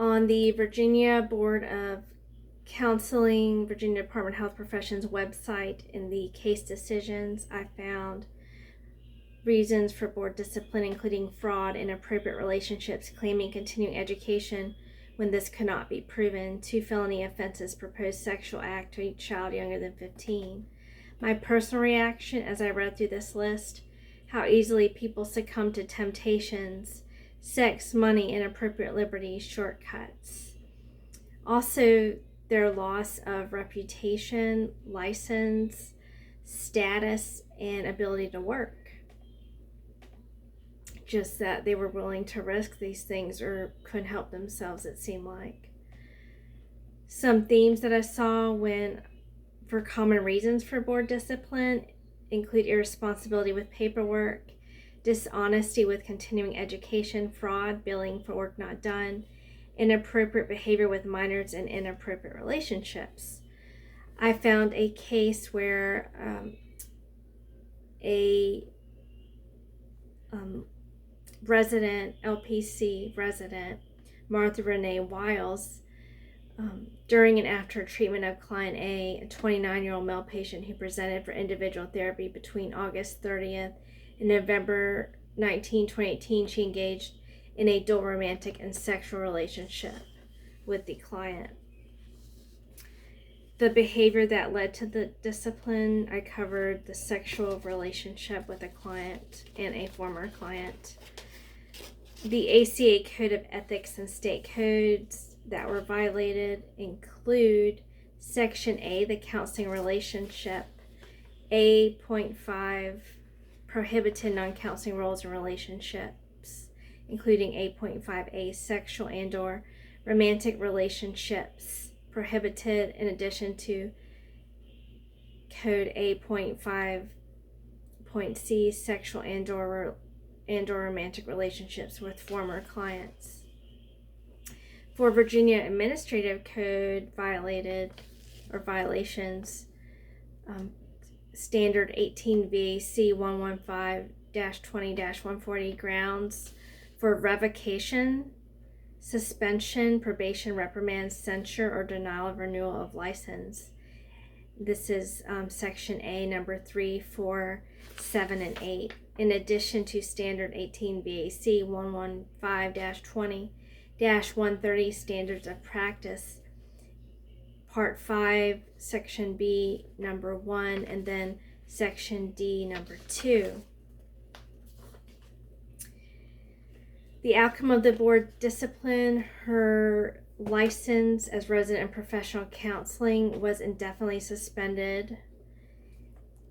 On the Virginia Board of Counseling, Virginia Department of Health Professions website, in the case decisions, I found reasons for board discipline, including fraud, inappropriate relationships, claiming continuing education when this could not be proven, 2 felony offenses, proposed sexual act to a child younger than 15. My personal reaction as I read through this list: how easily people succumb to temptations, sex, money, inappropriate liberties, shortcuts. Also, their loss of reputation, license, status, and ability to work. Just that they were willing to risk these things or couldn't help themselves, it seemed like. Some themes that I saw for common reasons for board discipline include irresponsibility with paperwork, dishonesty with continuing education, fraud, billing for work not done, inappropriate behavior with minors, and inappropriate relationships. I found a case where a LPC resident, Martha Renee Wiles, during and after treatment of client A 29-year-old male patient who presented for individual therapy between August 30th and November 19, 2018, she engaged in a dual romantic and sexual relationship with the client. The behavior that led to the discipline, I covered the sexual relationship with a client and a former client. The ACA Code of Ethics and state codes that were violated include Section A, the counseling relationship, A.5, prohibited non-counseling roles and relationships, including A.5a, sexual and/or romantic relationships, prohibited, in addition to Code A.5.c, sexual and/or romantic relationships with former clients. For Virginia Administrative Code violations, Standard 18 VAC 115-20-140 grounds for revocation, suspension, probation, reprimand, censure, or denial of renewal of license. This is Section A, number 3, 4, 7, and 8. In addition to Standard 18 VAC 115-20-130 Standards of Practice, Part 5, Section B, number 1, and then Section D, number 2. The outcome of the board discipline: her license as resident and professional counseling was indefinitely suspended.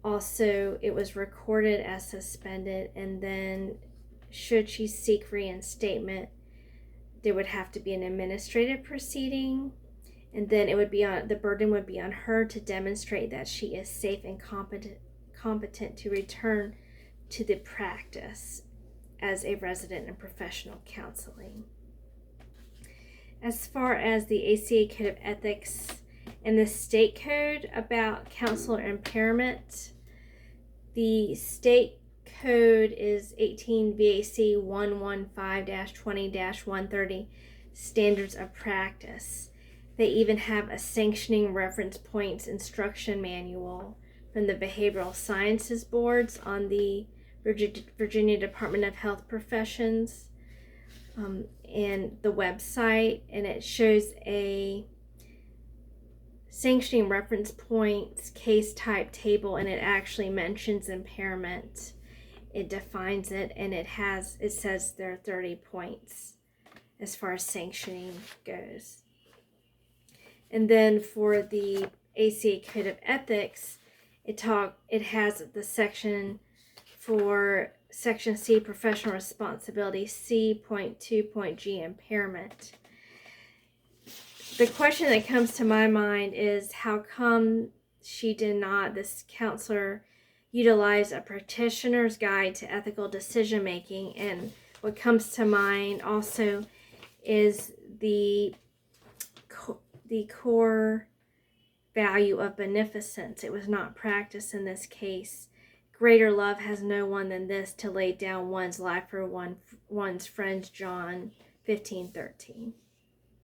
Also, it was recorded as suspended, and then should she seek reinstatement, there would have to be an administrative proceeding, and then the burden would be on her to demonstrate that she is safe and competent to return to the practice as a resident in professional counseling. As far as the ACA Code of Ethics and the state code about counselor impairment, the state code is 18 VAC 115-20-130 Standards of Practice. They even have a sanctioning reference points instruction manual from the Behavioral Sciences Boards on the Virginia Department of Health Professions and the website, and it shows a sanctioning reference points case type table, and it actually mentions impairment. It defines it, and it says there are 30 points as far as sanctioning goes. And then for the ACA Code of Ethics, it has the section for Section C, professional responsibility, C.2.G, impairment. The question that comes to my mind is, how come this counselor, utilize a practitioner's guide to ethical decision making? And what comes to mind also is the core value of beneficence. It was not practiced in this case. Greater love has no one than this, to lay down one's life for one's friends, John 15:13.